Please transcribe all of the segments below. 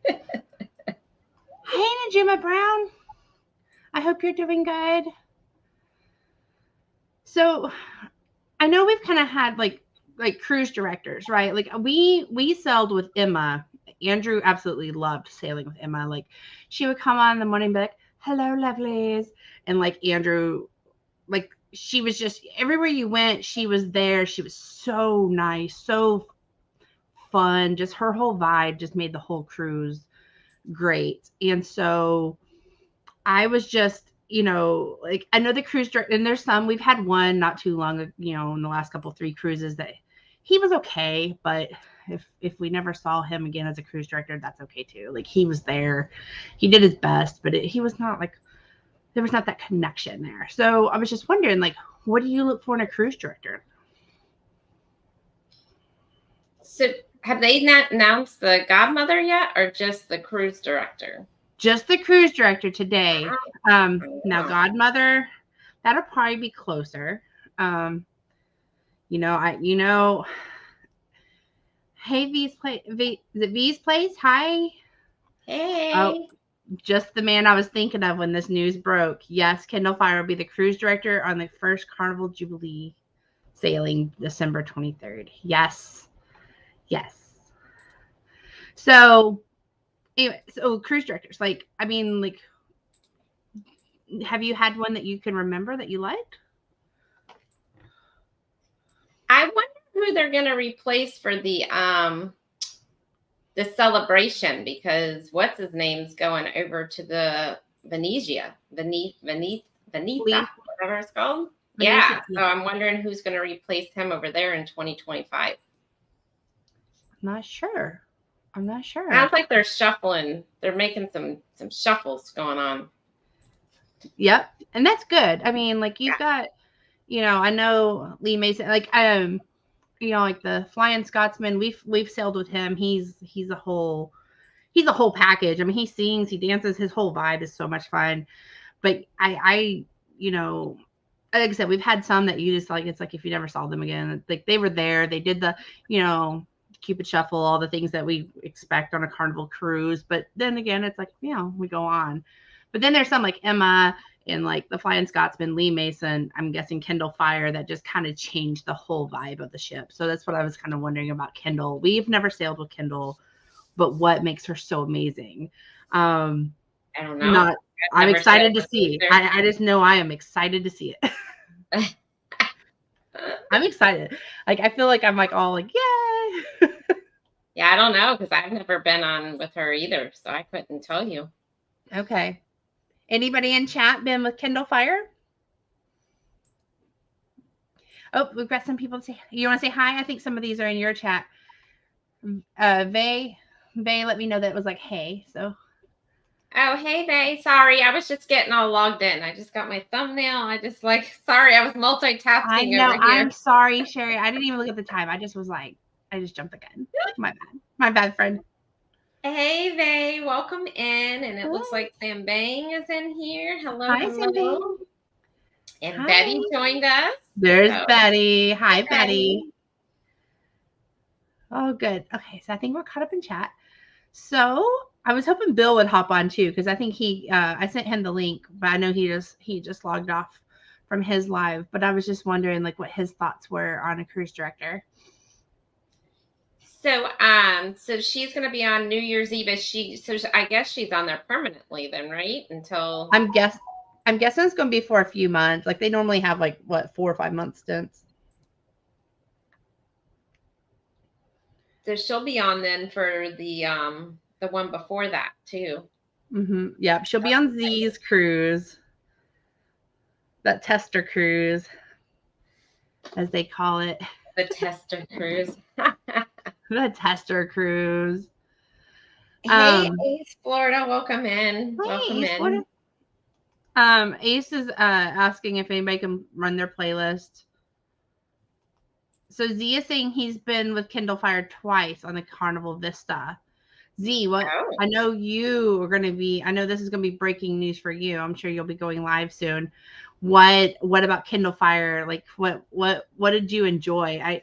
Hey, Najima Brown. I hope you're doing good. So, I know we've kind of had like cruise directors, right? Like we sailed with Emma. Andrew absolutely loved sailing with Emma. Like she would come on in the morning and be like, "Hello, lovelies," and like Andrew, like she was just everywhere you went, she was there. She was so nice, so fun. Just her whole vibe just made the whole cruise great. And so I was just, like I know the cruise director, and there's some we've had one not too long, in the last couple 3 cruises that he was okay, but if we never saw him again as a cruise director, that's okay too. Like he was there, he did his best, but he was not like there was not that connection there. So I was just wondering, like, what do you look for in a cruise director? So have they not announced the godmother yet, or just the cruise director? Just the cruise director today. Now godmother, that'll probably be closer. Um, Hey, V's place. Is it V's place? Hi. Hey. Oh, just the man I was thinking of when this news broke. Yes, Kendall Fire will be the cruise director on the first Carnival Jubilee sailing December 23rd. Yes. Yes. So, anyway, so cruise directors, like, I mean, like, have you had one that you can remember that you liked? I wonder who they're going to replace for the celebration, because what's his name's going over to the Venezia, Veneta, whatever it's called. Yeah, so I'm wondering who's going to replace him over there in 2025. I'm not sure. Sounds like they're shuffling. They're making some shuffles going on. Yep, and that's good. I mean, like you've got, I know Lee Mason, like like the Flying Scotsman. We've sailed with him. He's a whole package. I mean, he sings, he dances. His whole vibe is so much fun. But I like I said, we've had some that you just like. It's like if you never saw them again. Like they were there. They did the Cupid Shuffle, all the things that we expect on a Carnival cruise. But then again, it's like we go on. But then there's some like Emma and like the Flying Scotsman, Lee Mason, I'm guessing Kendall Fire, that just kind of changed the whole vibe of the ship. So that's what I was kind of wondering about Kendall. We've never sailed with Kendall, but what makes her so amazing? I don't know. I'm excited to see. I just know I am excited to see it. I'm excited. Like I feel like I'm like all like yay. Yeah, I don't know because I've never been on with her either, so I couldn't tell you. Okay. Anybody in chat been with Kendall Fire? Oh, we've got some people say. You want to say hi? I think some of these are in your chat. Vay, let me know that it was like hey. So. Oh, hey, Vay. Sorry, I was just getting all logged in. I just got my thumbnail. I was multitasking. I know. Over here. I'm sorry, Sherry. I didn't even look at the time. I just jumped the gun. My bad, friend. Hey, Vay. Welcome in. And it looks like Sam Bang is in here. Hello. Hi, Sam Bang. And hi. Betty joined us. There's Betty. Hi, Betty. Oh, good. Okay, so I think we're caught up in chat. So I was hoping Bill would hop on too, because I think I sent him the link, but I know he just logged off from his live. But I was just wondering like what his thoughts were on a cruise director. So she's going to be on New Year's Eve. So I guess she's on there permanently then, right? Until I'm guessing it's going to be for a few months. Like they normally have like 4 or 5 month stints. So she'll be on then for the one before that too. Mm-hmm. Yeah, she'll be on Z's cruise, that tester cruise, as they call it. The tester cruise. The tester cruise. Hey, Ace Florida, welcome in. Hi, welcome Ace in. Florida. Ace is asking if anybody can run their playlist. So Z is saying he's been with Kindle Fire twice on the Carnival Vista. Z, what? Oh. I know you are going to be. I know this is going to be breaking news for you. I'm sure you'll be going live soon. What about Kindle Fire? Like, what did you enjoy?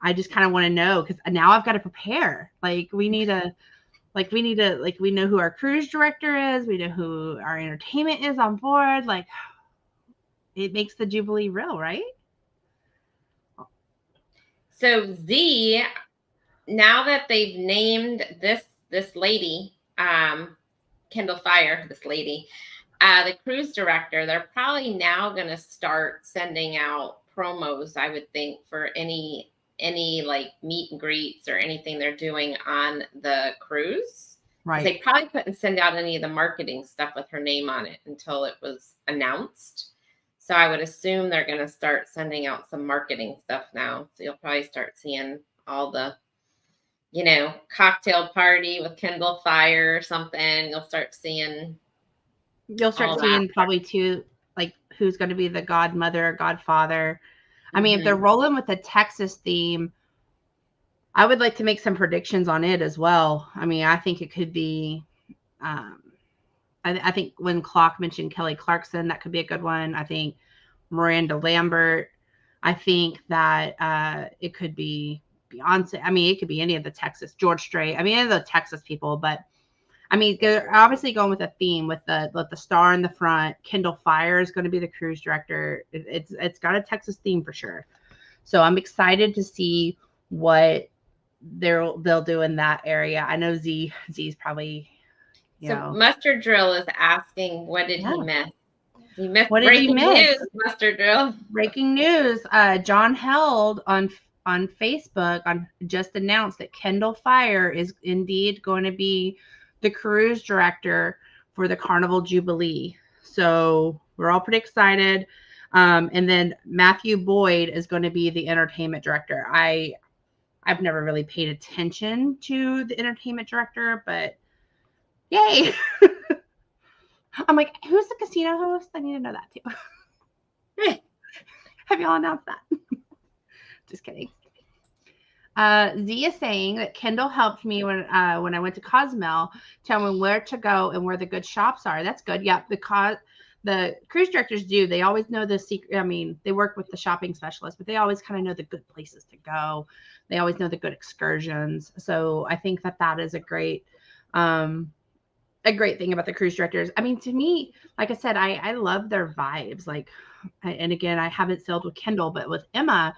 I just kind of want to know because now I've got to prepare. Like, we need to Like we need to, like, we know who our cruise director is. We know who our entertainment is on board. Like, it makes the Jubilee real, right? So Z, now that they've named this lady, Kendall Fire, this lady, the cruise director, they're probably now going to start sending out promos, I would think, for any like meet and greets or anything they're doing on the cruise. Right. They probably couldn't send out any of the marketing stuff with her name on it until it was announced. So I would assume they're going to start sending out some marketing stuff now. So you'll probably start seeing all the, cocktail party with Kendall Fire or something. You'll start seeing probably too, like, who's going to be the godmother or godfather. I mean, if they're rolling with the Texas theme, I would like to make some predictions on it as well. I mean, I think it could be, I think when Clock mentioned Kelly Clarkson, that could be a good one. I think Miranda Lambert. I think that it could be Beyonce. I mean, it could be any of the Texas, George Strait. I mean, any of the Texas people, but I mean, they're obviously going with a theme with the star in the front. Kendall Fire is going to be the cruise director. It's got a Texas theme for sure. So I'm excited to see what they'll do in that area. I know Z's probably, Mustard Drill is asking, what did he miss? He missed what breaking news, Mustard Drill. Breaking news. John Held on Facebook just announced that Kendall Fire is indeed going to be the cruise director for the Carnival Jubilee. So we're all pretty excited. And then Matthew Boyd is going to be the entertainment director. I've never really paid attention to the entertainment director, but yay. I'm like, who's the casino host? I need to know that too. Have y'all announced that? Just kidding. Z is saying that Kendall helped me when I went to Cozumel, tell me where to go and where the good shops are. That's good. Yep. The cruise directors do. They always know the secret. I mean, they work with the shopping specialists, but they always kind of know the good places to go. They always know the good excursions. So I think that is a great thing about the cruise directors. I mean, to me, like I said, I love their vibes. Like, and again, I haven't sailed with Kendall, but with Emma,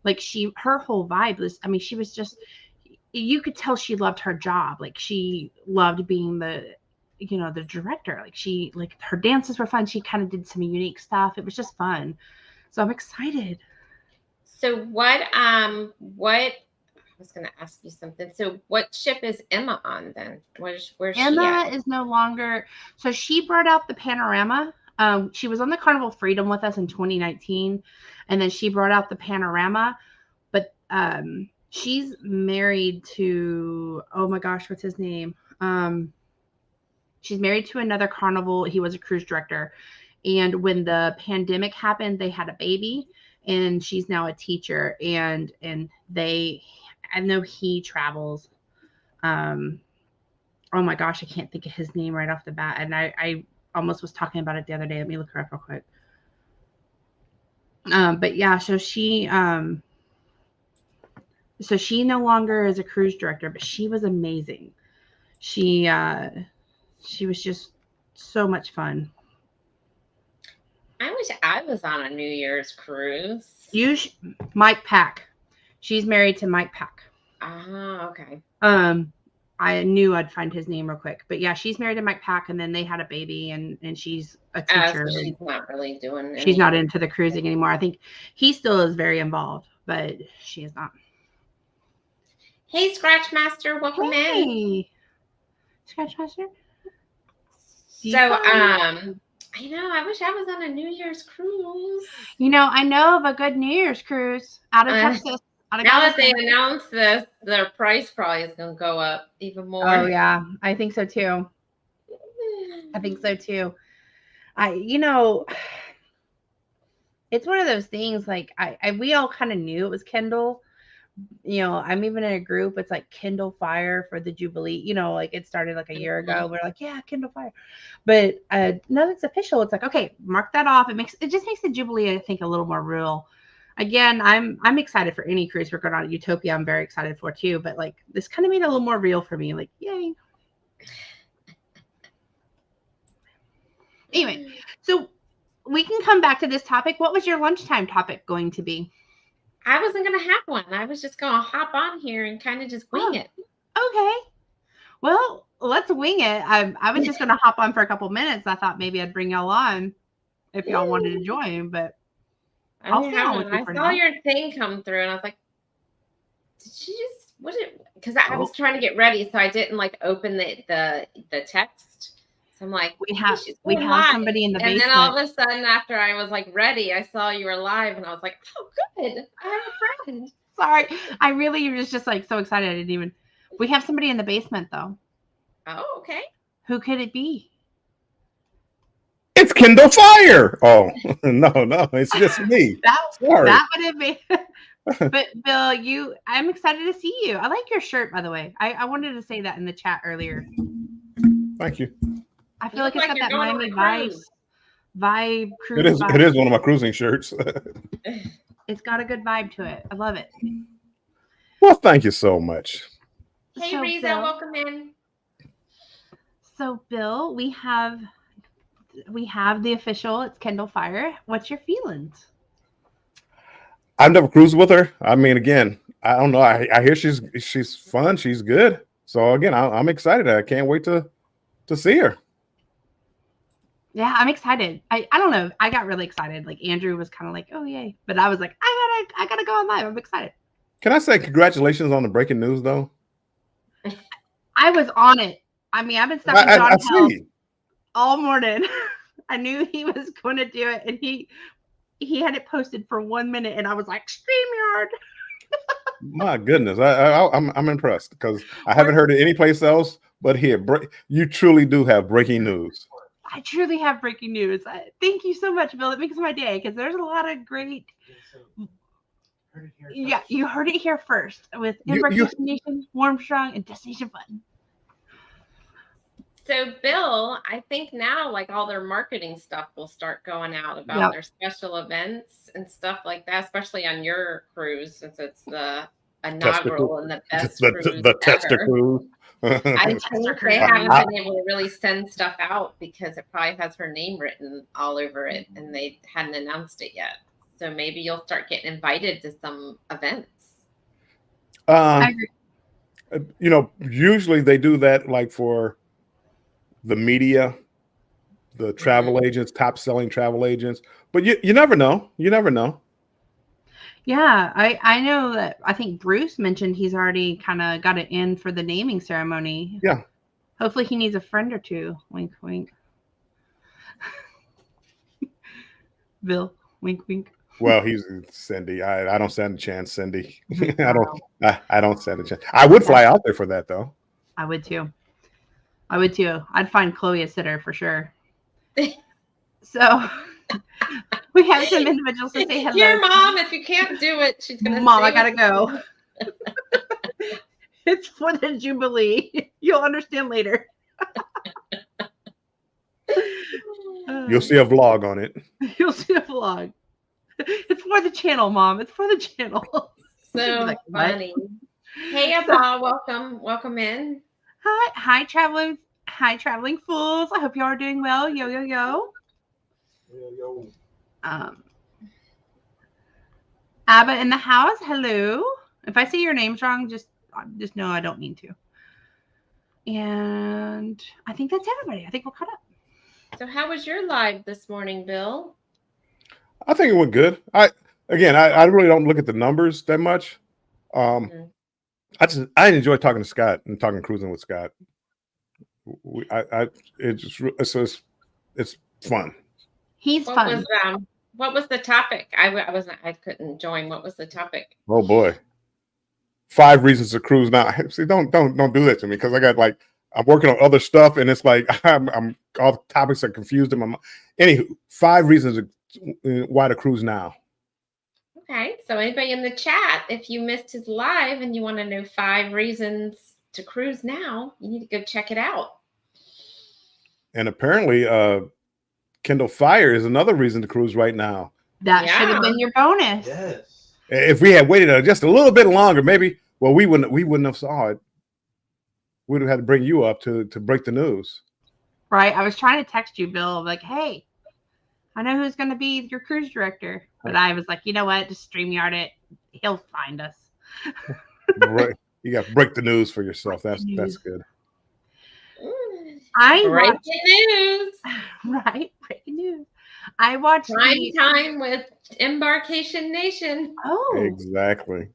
like her whole vibe was, I mean, she was just, you could tell she loved her job. Like she loved being the director. Like her dances were fun. She kind of did some unique stuff. It was just fun. So I'm excited. So what I was going to ask you something. So what ship is Emma on then? Where's Emma is no longer, so she brought out the Panorama. She was on the Carnival Freedom with us in 2019, and then she brought out the Panorama, but she's married to, oh my gosh, what's his name? She's married to another Carnival. He was a cruise director, and when the pandemic happened, they had a baby, and she's now a teacher, and I know he travels. Oh my gosh, I can't think of his name right off the bat, and I almost was talking about it the other day. Let me look her up real quick. But yeah, so she no longer is a cruise director, but she was amazing. She was just so much fun. I wish I was on a New Year's cruise. Mike Pack. She's married to Mike Pack. Ah, okay. I knew I'd find his name real quick, but yeah, she's married to Mike Pack, and then they had a baby, and she's a teacher. So she's not really doing anything. She's not into the cruising anymore. I think he still is very involved, but she is not. Hey, Scratch Master, welcome in. Scratch Master. So, I wish I was on a New Year's cruise. I know of a good New Year's cruise out of Texas. Now that they announced this, their price probably is going to go up even more. Oh, yeah. I think so, too. It's one of those things, like, we all kind of knew it was Kendall. I'm even in a group. It's like Kendall Fire for the Jubilee. Like it started like a year ago. We're like, yeah, Kendall Fire. But now that's official. It's like, okay, mark that off. It just makes the Jubilee, I think, a little more real. Again, I'm excited for any cruise we're going on. Utopia, I'm very excited for too. But like this kind of made it a little more real for me. Like, yay. Anyway, so we can come back to this topic. What was your lunchtime topic going to be? I wasn't going to have one. I was just going to hop on here and kind of just wing it. Okay. Well, let's wing it. I was just going to hop on for a couple minutes. I thought maybe I'd bring y'all on if y'all wanted to join, but I saw your thing come through and I was like, did she just, because I was trying to get ready, so I didn't like open the text. So I'm like, we have somebody in the basement. And then all of a sudden, after I was like ready, I saw you were live, and I was like, oh, good, I have a friend. Sorry, I really was just like so excited. I didn't even. We have somebody in the basement though. Oh, okay. Who could it be? It's Kindle Fire. Oh no, it's just me. that would have been. But Bill, I'm excited to see you. I like your shirt, by the way. I wanted to say that in the chat earlier. Thank you. I feel like it's got that Miami vibe cruise. It is one of my cruising shirts. It's got a good vibe to it. I love it. Well, thank you so much. Hey, Riza, welcome in. So, Bill, we have the official. It's Kindle Fire. What's your feelings? I've never cruised with her. I mean, again, I don't know. I hear she's fun. She's good. So again, I'm excited. I can't wait to see her. Yeah, I'm excited. I don't know. I got really excited. Like Andrew was kind of like, "Oh yay," but I was like, I gotta go on live. I'm excited. Can I say congratulations on the breaking news though? I was on it. I mean, I've been stuck in John Hell all morning. I knew he was going to do it, and he had it posted for 1 minute, and I was like, StreamYard. My goodness, I'm impressed because I haven't heard it anyplace else but here. You truly do have breaking news. I truly have breaking news. Thank you so much, Bill. It makes my day because there's a lot of great. Yeah, you heard it here first with Embarkation, Warm Strong, and Destination Fun. So, Bill, I think now, like, all their marketing stuff will start going out about their special events and stuff like that, especially on your cruise, since it's the inaugural and the best cruise the tester cruise. I think they haven't been able to really send stuff out because it probably has her name written all over it, and they hadn't announced it yet. So maybe you'll start getting invited to some events. I agree. You know, usually they do that like for the media, the travel agents, top selling travel agents, but you never know. You never know. Yeah, I know that. I think Bruce mentioned he's already kind of got it in for the naming ceremony. Yeah. Hopefully he needs a friend or two. Wink, wink. Bill, wink, wink. Well, he's Cindy. I don't stand a chance, Cindy. I don't stand a chance. I would fly out there for that though. I would too. I'd find Chloe a sitter for sure. So we have some individuals to say hello. Your mom, if you can't do it, she's gonna. Mom, I gotta go. It's for the Jubilee. You'll understand later. You'll see a vlog on it. You'll see a vlog. It's for the channel, Mom. It's for the channel. So like, funny. Hey, Abba, welcome in. Hi, traveling fools. I hope you are doing well. Yo. Abba in the house. Hello. If I say your names wrong, just know I don't mean to. And I think that's everybody. I think we're caught up. So how was your live this morning, Bill? I think it went good. I really don't look at the numbers that much. I enjoy talking to Scott and talking cruising with Scott. It's fun. He's fun. What was the topic? I couldn't join. What was the topic? Oh boy, 5 reasons to cruise now. See, don't do that to me because I'm working on other stuff and it's like I'm all the topics are confused in my mind. Anywho, 5 reasons why to cruise now. Okay, so anybody in the chat, if you missed his live and you want to know 5 reasons to cruise now, you need to go check it out. And apparently, Kindle Fire is another reason to cruise right now. That should have been your bonus. Yes. If we had waited just a little bit longer, maybe. Well, we wouldn't have saw it. we'd have had to bring you up to break the news. Right. I was trying to text you, Bill, like, hey, I know who's going to be your cruise director. But I was like, you know what? Just StreamYard it. He'll find us. Right. You got to break the news for yourself. That's good. Breaking news. Right. Breaking news. I watched time with Embarkation Nation. Oh. Exactly.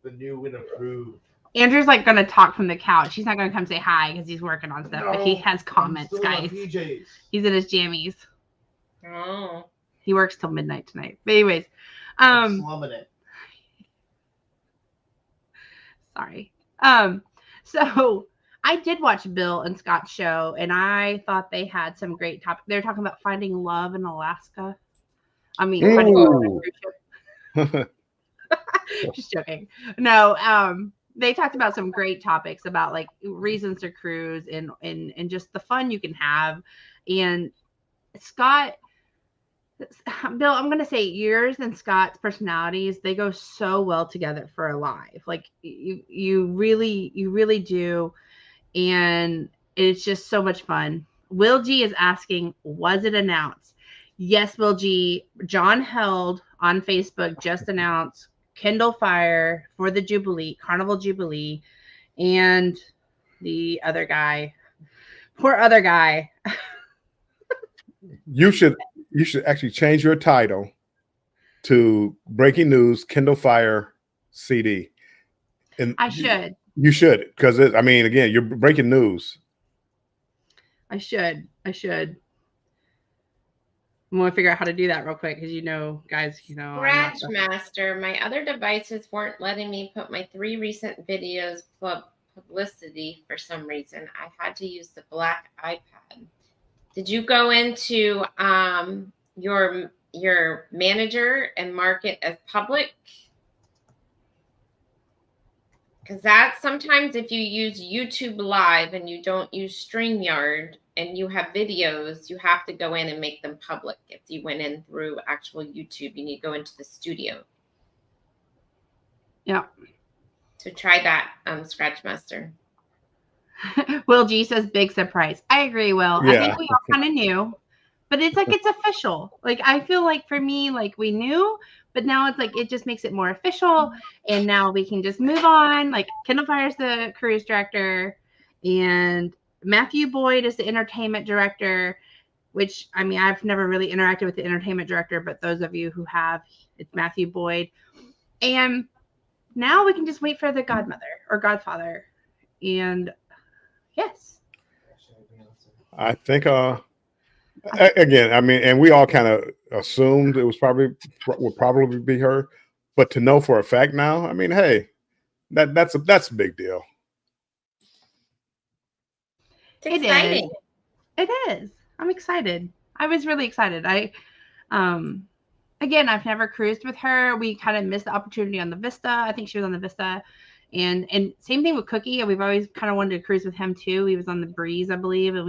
The new and approved. Andrew's like going to talk from the couch. He's not going to come say hi because he's working on stuff. But he has comments, guys. He's in his jammies. Oh. He works till midnight tonight. But anyways, slumming it. Sorry. So I did watch Bill and Scott's show, and I thought they had some great topics. They were talking about finding love in Alaska. I mean, just joking. No, they talked about some great topics about like reasons to cruise and just the fun you can have. And Scott, Bill, I'm gonna say yours and Scott's personalities, they go so well together for a live. Like you really do, and it's just so much fun. Will G is asking, was it announced? Yes, Will G. John Held on Facebook just announced Kindle Fire for the Jubilee, Carnival Jubilee, and the other guy, poor other guy. You should actually change your title to Breaking News Kindle Fire CD. And I should. You should, because again, you're breaking news. I should. I'm gonna figure out how to do that real quick because guys, Scratch Master. My other devices weren't letting me put my 3 recent videos publicity for some reason. I had to use the black iPad. Did you go into your manager and mark it as public? Because that sometimes if you use YouTube Live and you don't use StreamYard and you have videos, you have to go in and make them public. If you went in through actual YouTube, you need to go into the studio. Yeah. So try that, Scratch Master. Will G says big surprise. I agree, Will. Yeah. I think we all kind of knew, but it's like it's official. Like I feel like for me, like we knew, but now it's like it just makes it more official, and now we can just move on. Like Kindle Fire's the cruise director, and Matthew Boyd is the entertainment director. Which I've never really interacted with the entertainment director, but those of you who have, it's Matthew Boyd, and now we can just wait for the godmother or godfather, and yes. I think again, and we all kind of assumed it would probably be her, but to know for a fact now, hey, that's a big deal. It's exciting. It is. I'm excited. I was really excited. Again, I've never cruised with her. We kind of missed the opportunity on the Vista. I think she was on the Vista. And same thing with Cookie. We've always kind of wanted to cruise with him too. He was on the Breeze, I believe, and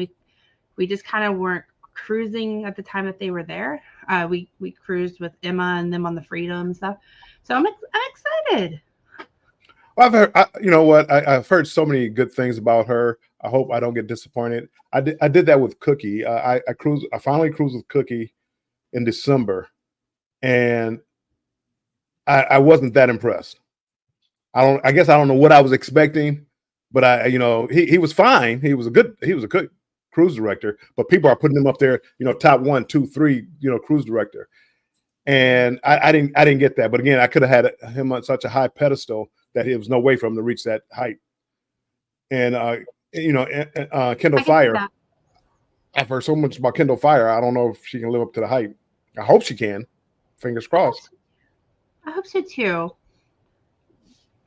we just kind of weren't cruising at the time that they were there. We cruised with Emma and them on the Freedom and stuff. So I'm excited. Well, I've heard, I've heard so many good things about her. I hope I don't get disappointed. I did that with Cookie. I finally cruised with Cookie in December, and I wasn't that impressed. I guess I don't know what I was expecting, but he was fine. He was a good cruise director, but people are putting him up there, top 1, 2, 3, cruise director. And I didn't get that. But again, I could have had him on such a high pedestal that there was no way for him to reach that height. And Kindle Fire, I've heard so much about Kindle Fire. I don't know if she can live up to the hype. I hope she can. Fingers crossed. I hope so too.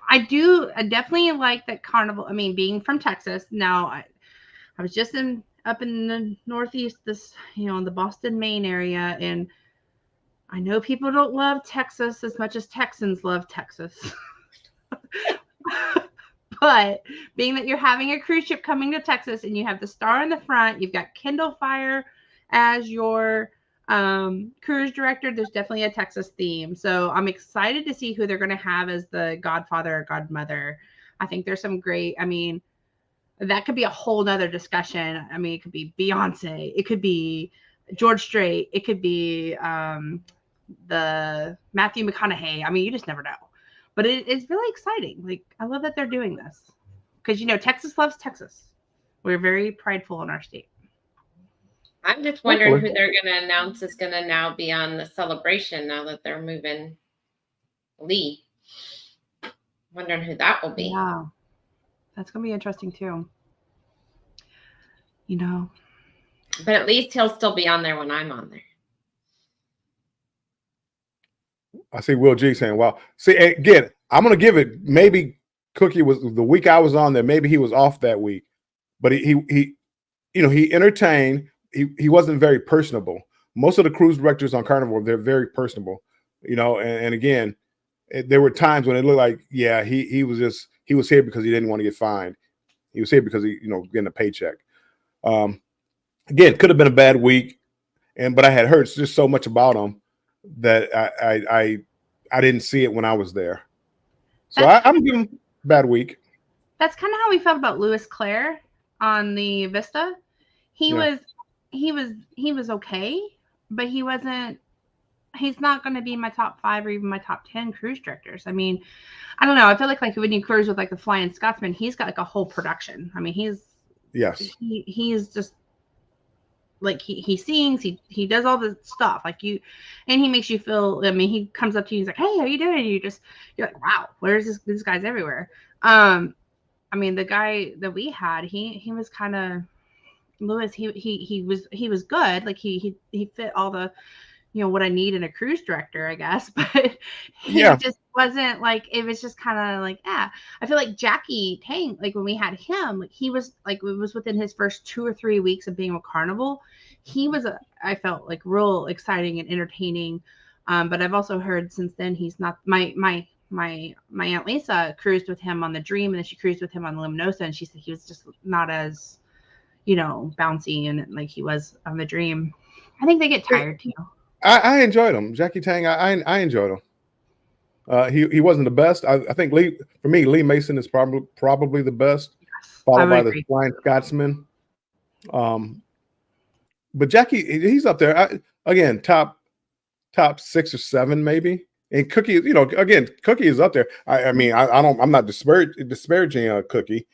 I definitely like that Carnival. Being from Texas, now I was just up in the Northeast, in the Boston, Maine area, and I know people don't love Texas as much as Texans love Texas. But being that you're having a cruise ship coming to Texas and you have the star in the front, you've got Kindle Fire as your cruise director, there's definitely a Texas theme. So I'm excited to see who they're going to have as the godfather or godmother. I think there's some great, that could be a whole nother discussion. I mean, it could be Beyonce, it could be George Strait, it could be the Matthew McConaughey. I mean, you just never know. But it's really exciting. Like, I love that they're doing this because Texas loves Texas. We're very prideful in our state. I'm just wondering who they're going to announce is going to now be on the celebration now that they're moving Lee. Wondering who that will be. Yeah, that's going to be interesting too. But at least he'll still be on there when I'm on there. I see Will G saying, "Wow." See, again, I'm going to give it. Maybe Cookie was the week I was on there. Maybe he was off that week, but he entertained. He wasn't very personable. Most of the cruise directors on Carnival, they're very personable, and again, there were times when it looked like, yeah, he was here because he didn't want to get fined. He was here because he, getting a paycheck. Again, could have been a bad week, but I had heard just so much about him that I didn't see it when I was there. So I'm giving him a bad week. That's kind of how we felt about Louis Clare on the Vista. He was okay, but he's not going to be my top 5 or even my top 10 cruise directors. I mean, I don't know. I feel like when you cruise with like the Flying Scotsman, he's got like a whole production. I mean, he's just like he sings, he does all the stuff and he makes you feel. I mean, he comes up to you, he's like, "Hey, how you doing?" And you're like, "Wow, where's this guy's everywhere." I mean, the guy that we had, he was kind of Louis. He was good. Like he fit all the what I need in a cruise director, I guess, but he just wasn't like, it was just kind of like, I feel like Jackie Tang, like when we had him, like he was like, it was within his first 2 or 3 weeks of being with Carnival. He was I felt like real exciting and entertaining. But I've also heard since then, he's not my Aunt Lisa cruised with him on the Dream, and then she cruised with him on the Luminosa, and she said he was just not as, bouncy and like he was on the Dream. I think they get tired too. I enjoyed him. Jackie Tang, I enjoyed him. He wasn't the best. I think Lee Mason is probably the best, followed by the Flying Scotsman. But Jackie, he's up there. Again, top 6 or 7 maybe. And Cookie, again, Cookie is up there. I'm not disparaging Cookie.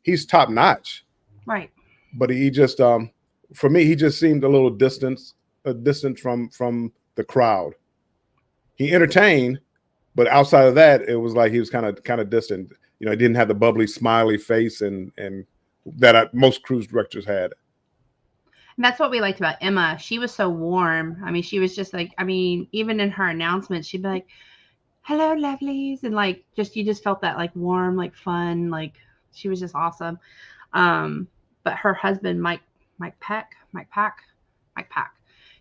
He's top notch. Right. But he just for me, he just seemed a little distant from the crowd. He entertained, but outside of that, it was like he was kind of distant. He didn't have the bubbly, smiley face and that most cruise directors had. And that's what we liked about Emma. She was so warm. I mean, she was just like, even in her announcements, she'd be like, "Hello, lovelies," and like you just felt that like warm, like fun, like she was just awesome. But her husband, Mike Pack.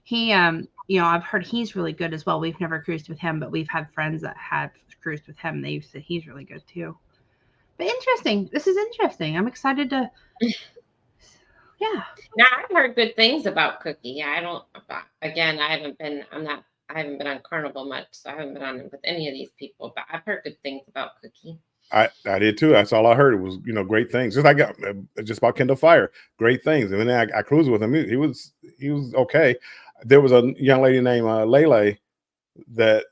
He, I've heard he's really good as well. We've never cruised with him, but we've had friends that have cruised with him. They've said he's really good too. But interesting. This is interesting. I'm excited to. Yeah. Now I've heard good things about Cookie. I haven't been on Carnival much, so I haven't been on it with any of these people. But I've heard good things about Cookie. I did too. That's all I heard. It was great things. Just like just about Kendall Fire, great things. And then I cruised with him. He was okay. There was a young lady named Lele that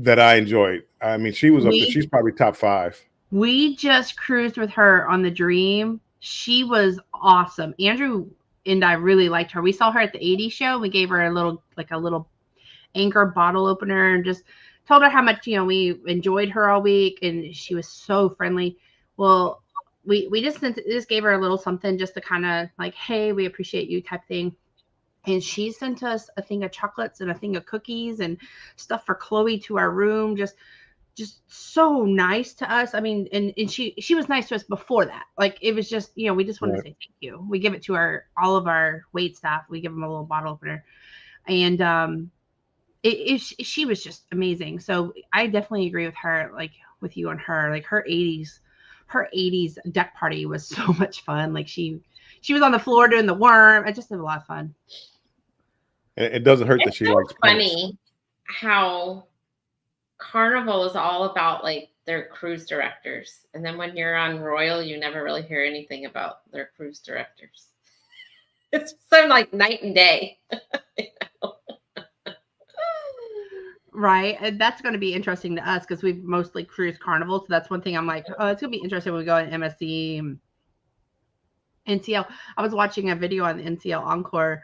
I enjoyed. I mean, she was up there. She's probably top 5. We just cruised with her on the Dream. She was awesome. Andrew and I really liked her. We saw her at the 80 show. We gave her a little Anchor bottle opener and just told her how much we enjoyed her all week, and she was so friendly. Well, we just gave her a little something just to kind of like, "Hey, we appreciate you" type thing. And she sent us a thing of chocolates and a thing of cookies and stuff for Chloe to our room. Just so nice to us. I mean, and she was nice to us before that. Like, it was just, we just wanted to say thank you. We give it to all of our wait staff. We give them a little bottle opener, and she was just amazing. So I definitely agree with her, like with you on her, like her 80s deck party was so much fun. Like she was on the floor doing the worm. I just had a lot of fun. It doesn't hurt that she likes funny how Carnival is all about like their cruise directors. And then when you're on Royal, you never really hear anything about their cruise directors. It's so like night and day. Right. And that's going to be interesting to us because we've mostly cruised Carnival. So that's one thing I'm like, oh, it's going to be interesting when we go in MSC, NCL. I was watching a video on the NCL Encore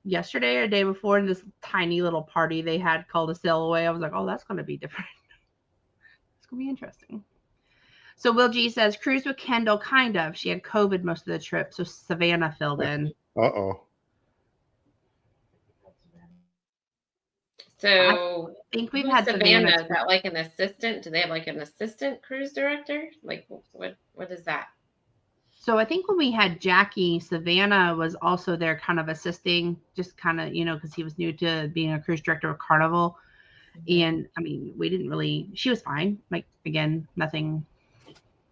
yesterday or the day before, and this tiny little party they had called a sail away. I was like, oh, that's going to be different. It's going to be interesting. So Will G says, cruise with Kendall, kind of. She had COVID most of the trip, so Savannah filled in. Uh-oh. So I think we've who's had Savannah? Savannah. Is that like an assistant? Do they have like an assistant cruise director? Like what is that? So I think when we had Jackie, Savannah was also there kind of assisting, just kind of, because he was new to being a cruise director of Carnival. And I mean, we didn't really, she was fine. Like, again, nothing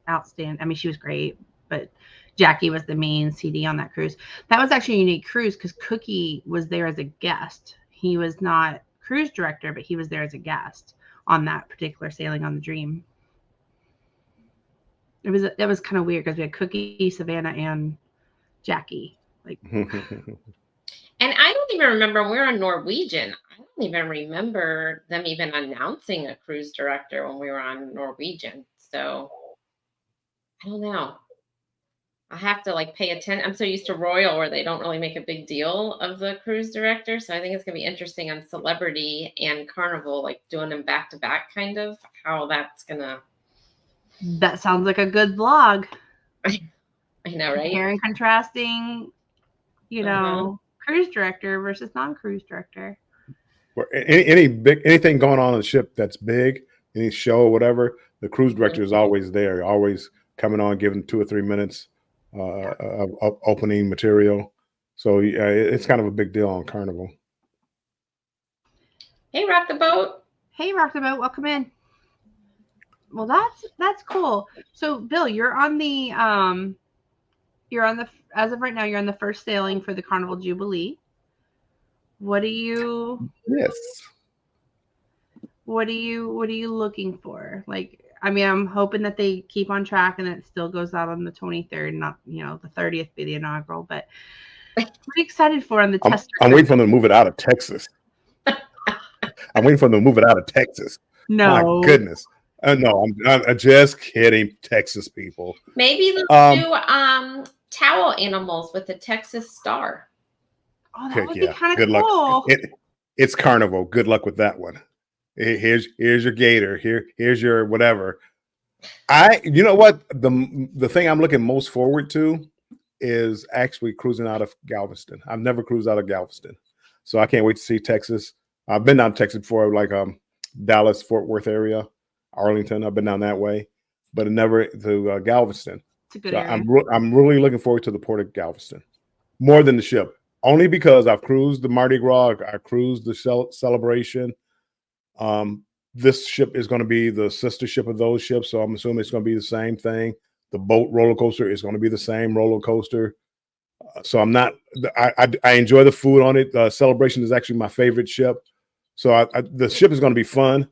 outstanding. I mean, she was great, but Jackie was the main CD on that cruise. That was actually a unique cruise because Cookie was there as a guest. He was not cruise director, but he was there as a guest on that particular sailing on the Dream. It was kind of weird because we had Cookie, Savannah, and Jackie. Like, and I don't even remember when we were on Norwegian. I don't even remember them even announcing a cruise director when we were on Norwegian. So I don't know. I have to like pay attention. I'm so used to Royal where they don't really make a big deal of the cruise director. So I think it's gonna be interesting on Celebrity and Carnival, like doing them back to back, kind of how that's gonna. That sounds like a good vlog. I know, right? Comparing, contrasting, cruise director versus non-cruise director. Anything going on the ship that's big, any show or whatever, the cruise director is always there, always coming on, giving 2 or 3 minutes of opening material. So it's kind of a big deal on Carnival. Hey, Rock the Boat. Hey, Rock the Boat. Welcome in. Well, that's cool. So, Bill, you're on the as of right now, you're on the first sailing for the Carnival Jubilee. What are you? Yes. What are you looking for? Like, I mean, I'm hoping that they keep on track and it still goes out on the 23rd, not the 30th be the inaugural. But what are you excited for on the test? I'm waiting for them to move it out of Texas. I'm waiting for them to move it out of Texas. No, my goodness. No, I'm just kidding, Texas people. Maybe they'll do towel animals with the Texas star. Oh, that would be kind of Good cool. Luck. It's Carnival. Good luck with that one. Here's your gator. Here's your whatever. You know what? The thing I'm looking most forward to is actually cruising out of Galveston. I've never cruised out of Galveston, so I can't wait to see Texas. I've been down to Texas before, like Dallas, Fort Worth area, Arlington. I've been down that way, but never to Galveston. It's a good area. I'm really looking forward to the port of Galveston more than the ship, only because I've cruised the Mardi Gras, I cruised the Celebration. This ship is going to be the sister ship of those ships, so I'm assuming it's going to be the same thing. The boat roller coaster is going to be the same roller coaster. So I'm not. I enjoy the food on it. Celebration is actually my favorite ship. So the ship is going to be fun,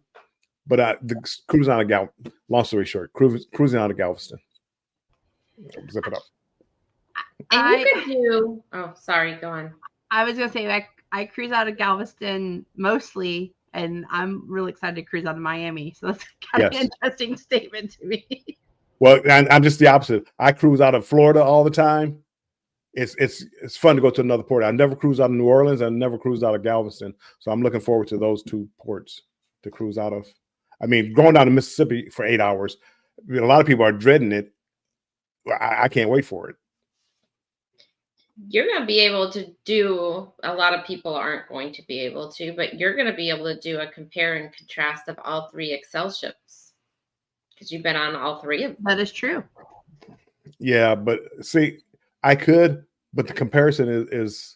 but the cruising out of Galveston. Long story short, cruising out of Galveston. Zip it up. And you could do. Oh, sorry. Go on. I was going to say I cruise out of Galveston mostly. And I'm really excited to cruise out of Miami. So that's kind of an interesting statement to me. Well, I'm just the opposite. I cruise out of Florida all the time. It's fun to go to another port. I never cruise out of New Orleans. I never cruised out of Galveston. So I'm looking forward to those two ports to cruise out of. I mean, going down to Mississippi for 8 hours, a lot of people are dreading it. I can't wait for it. You're going to be able to do, a lot of people aren't going to be able to, but you're going to be able to do a compare and contrast of all 3 Excel ships because you've been on all 3 of them. That is true. Yeah, but see, I could, but the comparison is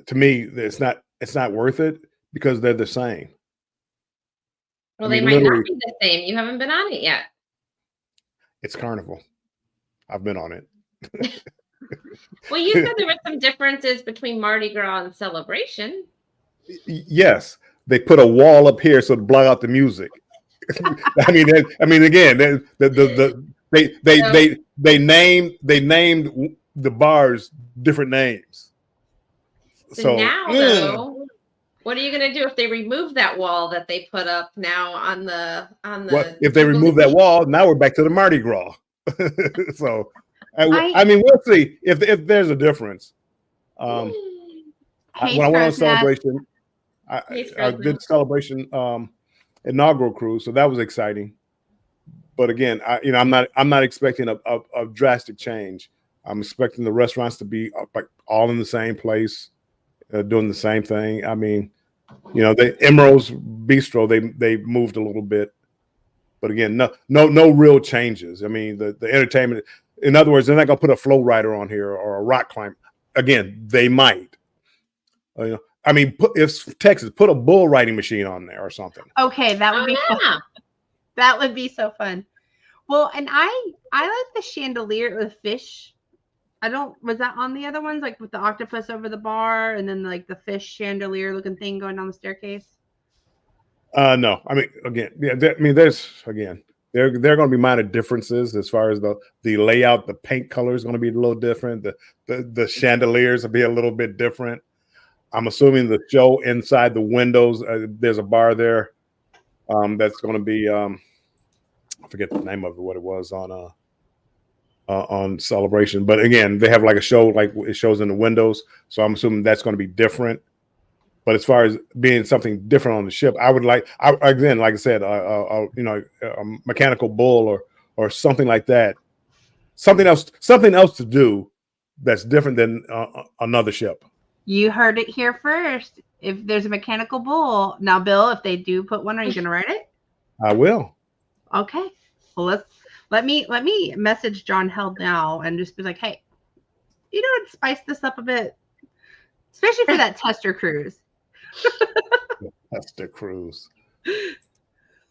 to me, it's not worth it because they're the same. Well, they might not be the same. You haven't been on it yet. It's Carnival. I've been on it. Well, you said there were some differences between Mardi Gras and Celebration. Yes, they put a wall up here so to block out the music. Again, they named the bars different names. So now, though, what are you going to do if they remove that wall that they put up now on the? Well, if they remove that wall, now we're back to the Mardi Gras. So, we'll see if there's a difference. When I went on Celebration, I did Celebration inaugural cruise, so that was exciting. But again, I'm not expecting a drastic change. I'm expecting the restaurants to be like all in the same place, doing the same thing. I mean, the Emerald's Bistro, they moved a little bit, but again, no real changes. I mean, the entertainment. In other words, they're not gonna put a flow rider on here or a rock climb. Again, they might. If Texas put a bull riding machine on there or something. Okay, that would be fun. That would be so fun. Well, and I like the chandelier with fish. Was that on the other ones, like with the octopus over the bar and then like the fish chandelier looking thing going down the staircase? No. There are going to be minor differences as far as the layout. The paint color is going to be a little different. The chandeliers will be a little bit different. I'm assuming the show inside the windows, there's a bar there that's going to be I forget the name of it, what it was on Celebration. But again, they have like a show, like it shows in the windows. So I'm assuming that's going to be different. But as far as being something different on the ship, I would like I said, a mechanical bull or something like that. Something else to do that's different than another ship. You heard it here first. If there's a mechanical bull, now Bill, if they do put one, are you going to ride it? I will. Okay. Well, let me message John Held now and just be like, hey, spice this up a bit, especially for that tester cruise. Tester cruise.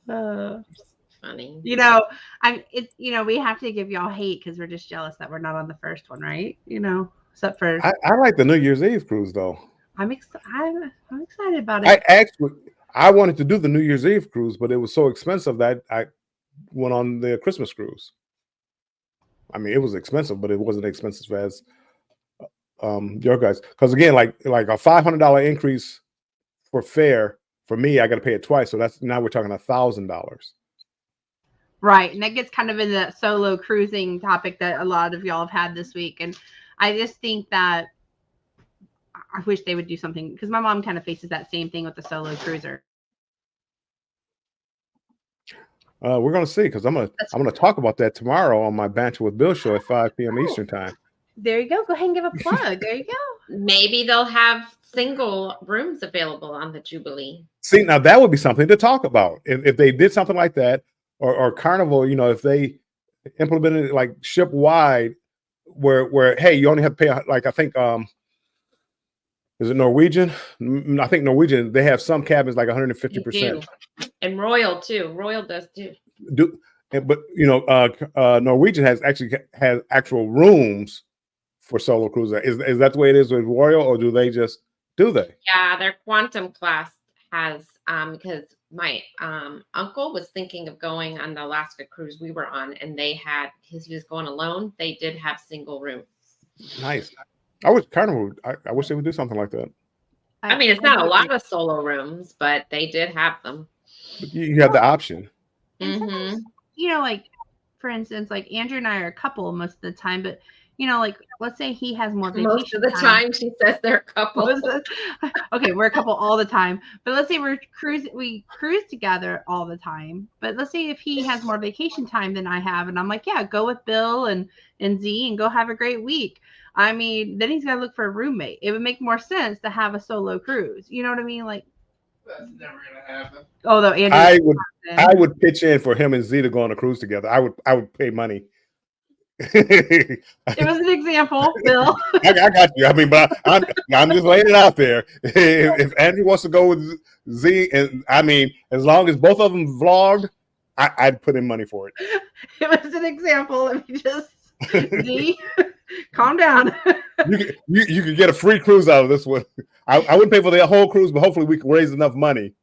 Funny. We have to give y'all hate because we're just jealous that we're not on the first one, right? Except for I like the New Year's Eve cruise though. I'm excited about it. I wanted to do the New Year's Eve cruise, but it was so expensive that I went on the Christmas cruise. I mean, it was expensive, but it wasn't expensive as your guys. Because again, like a $500 increase for fare for me, I got to pay it twice. So now we're talking $1,000. Right, and that gets kind of in the solo cruising topic that a lot of y'all have had this week, and I just think that I wish they would do something because my mom kind of faces that same thing with the solo cruiser. We're gonna see because I'm gonna talk about that tomorrow on my Banter with Bill show at 5 p.m. Eastern time. There you go. Go ahead and give a plug. There you go. Maybe they'll have single rooms available on the Jubilee. See, now that would be something to talk about if they did something like that, or Carnival. If they implemented it like ship wide, where hey, you only have to pay like I think is it Norwegian? I think Norwegian, they have some cabins like 150%. And Royal too. Royal does too. But Norwegian has actual rooms for solo cruiser. Is that the way it is with Royal, or do they? Yeah, their quantum class has because my uncle was thinking of going on the Alaska cruise we were on, and they had because he was going alone. They did have single rooms. Nice. I wish Carnival. I wish they would do something like that. I mean, it's not a lot of solo rooms, but they did have them. But you have the option. Mm-hmm. Like for instance, like Andrew and I are a couple most of the time, but like let's say he has more vacation most of the time. She says they're a couple. Okay, we're a couple all the time, but let's say we cruise together all the time. But let's say if he has more vacation time than I have, and I'm like, yeah, go with Bill and Z and go have a great week. I mean, then he's got to look for a roommate. It would make more sense to have a solo cruise. You know what I mean? Like, that's never gonna happen. Although Andrew, I would pitch in for him and Z to go on a cruise together. I would pay money. It was an example, Bill. I got you. I mean, but I'm just laying it out there. If Andrew wants to go with Z, and I mean, as long as both of them vlogged, I'd put in money for it. It was an example. Let me just Z. Calm down. You could get a free cruise out of this one. I wouldn't pay for the whole cruise, but hopefully we can raise enough money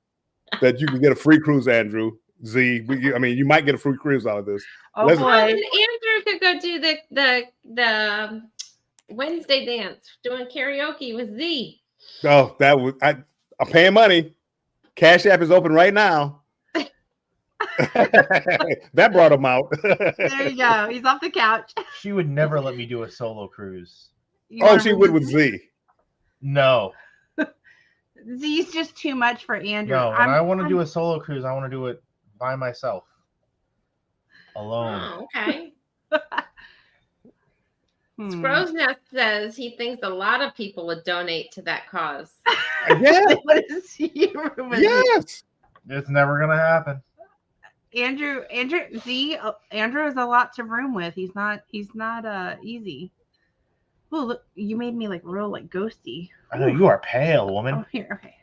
that you can get a free cruise, Andrew, Z. I mean, you might get a free cruise out of this. Oh Let's- boy. Oh, then Andrew could go do the Wednesday dance, doing karaoke with Z. Oh, that was I'm paying money. Cash App is open right now. That brought him out. There you go. He's off the couch. She would never let me do a solo cruise. You Oh, wanna she room would with Z. No, Z's just too much for Andrew. no. When I want to do a solo cruise, I want to do it by myself, alone. Oh, okay. Hmm. Spro's Nest says he thinks a lot of people would donate to that cause. Yeah. What is he room with Yes. It's never gonna happen. Andrew is a lot to room with. He's not easy. Oh, look, you made me like real like ghosty. I know you are pale, woman. Oh, here, okay.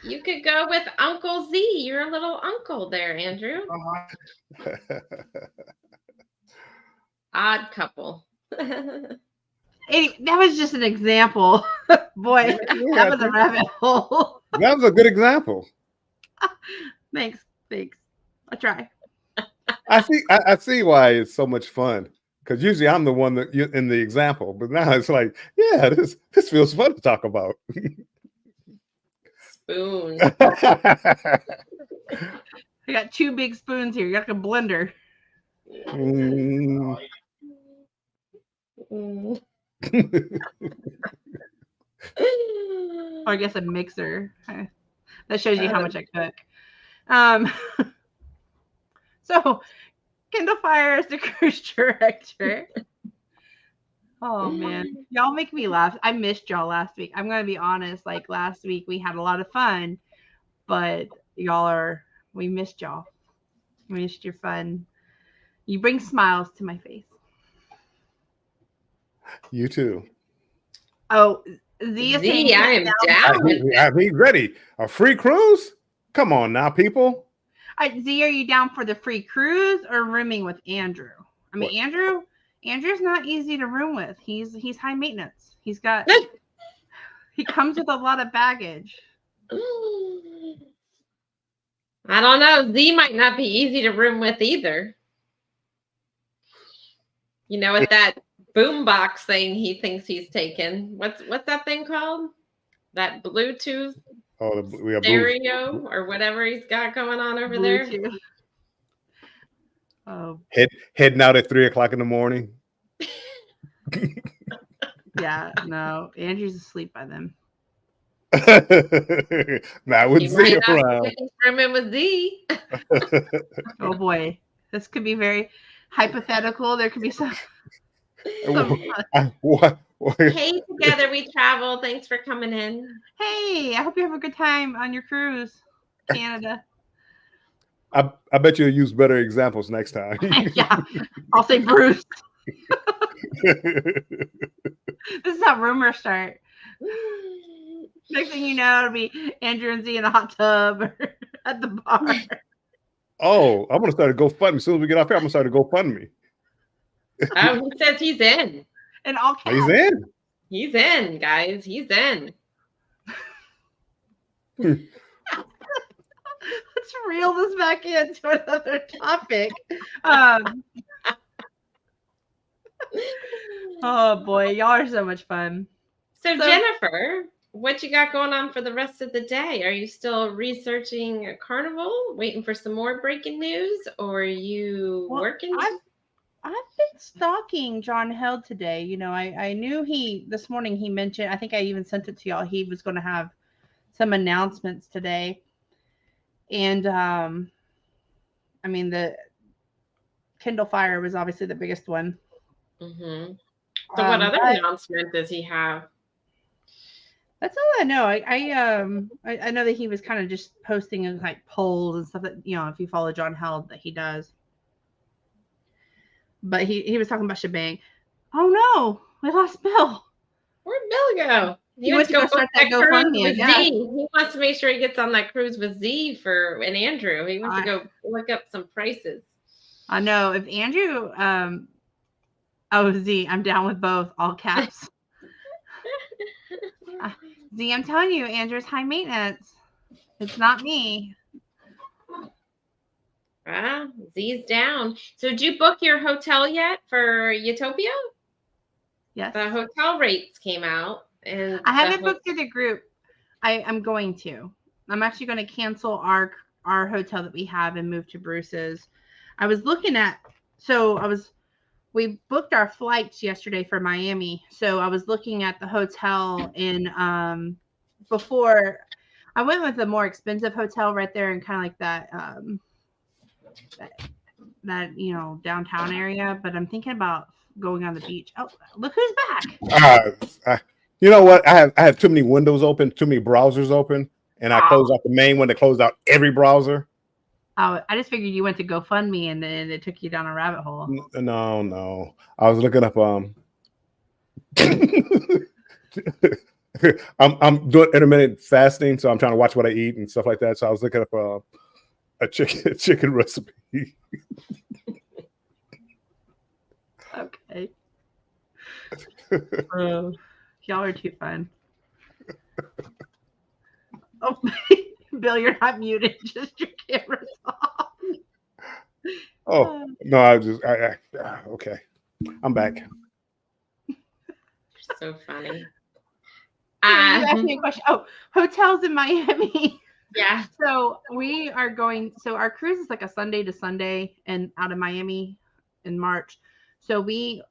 You could go with Uncle Z, your little uncle there, Andrew. Odd couple. Anyway, that was just an example. Boy, that was a rabbit hole. That was a good example. Thanks. I'll try. I see why it's so much fun. Because usually I'm the one that in the example, but now it's like, yeah, this feels fun to talk about. Spoon. I got 2 big spoons here. You got a blender. Mm. Mm. Or I guess a mixer. That shows you how much I cook. So Kindle Fire is the cruise director. Oh man, y'all make me laugh. I missed y'all last week. I'm gonna be honest. Like last week, we had a lot of fun, but we missed y'all. We missed your fun. You bring smiles to my face. You too. Oh, Z is saying Z, I am down with that. I mean, ready. A free cruise? Come on now, people. Z, are you down for the free cruise or rooming with Andrew? I mean, What? Andrew's not easy to room with. He's high maintenance. He comes with a lot of baggage. I don't know. Z might not be easy to room with either. You know, with that boombox thing he thinks he's taken. What's that thing called? That Bluetooth We have stereo or whatever he's got going on over there. Bluetooth. Oh heading out at 3:00 in the morning. yeah, no. Andrew's asleep by then. Not with He Z might not around. be rooming with Z. Oh boy, this could be very hypothetical. There could be some. What? Hey, together we travel. Thanks for coming in. Hey, I hope you have a good time on your cruise, Canada. I bet you'll use better examples next time. Yeah, I'll say Bruce. This is how rumors start. Next thing you know, it'll be Andrew and Z in a hot tub or at the bar. Oh, I'm gonna start a GoFundMe. As soon as we get off here, I'm gonna start a GoFundMe. Oh, he says he's in. And all caps. He's in. He's in, guys. He's in. Let's reel this back into another topic. Oh boy, y'all are so much fun. So Jennifer, what you got going on for the rest of the day? Are you still researching a carnival, waiting for some more breaking news, or are you working? I've been stalking John Held today. You know, I knew this morning he mentioned, I think I even sent it to y'all, he was going to have some announcements today. And I mean, the Kindle Fire was obviously the biggest one. Mm-hmm. So what other announcement does he have? That's all I know. I know that he was kind of just posting like polls and stuff that, you know, if you follow John Held, that he does. But he was talking about shebang. Oh no, we lost Bill. Where'd Bill go? He went to go start that GoFundMe. With Z. He wants to make sure he gets on that cruise with Z and Andrew. He wants to go look up some prices. I know if Andrew, Z, I'm down with both, all caps. Z, I'm telling you, Andrew's high maintenance. It's not me. Z's down. So did you book your hotel yet for Utopia? Yes. The hotel rates came out. And I haven't booked to the group. I'm going to. I'm actually going to cancel our hotel that we have and move to Bruce's. I was looking at, we booked our flights yesterday for Miami. So I was looking at the hotel in before I went with a more expensive hotel right there in kind of like that downtown area, but I'm thinking about going on the beach. Oh, look who's back. You know what? I had too many windows open, too many browsers open, and I closed out the main one that closed out every browser. Oh, I just figured you went to GoFundMe and then it took you down a rabbit hole. No. I was looking up I'm doing intermittent fasting, so I'm trying to watch what I eat and stuff like that. So I was looking up a chicken recipe. Okay. Y'all are too fun. Oh, Bill, you're not muted. Just your camera's off. Oh no, okay. I'm back. So funny. You asked me a question. Oh, hotels in Miami. Yeah. So we are going. So our cruise is like a Sunday to Sunday, and out of Miami in March. So we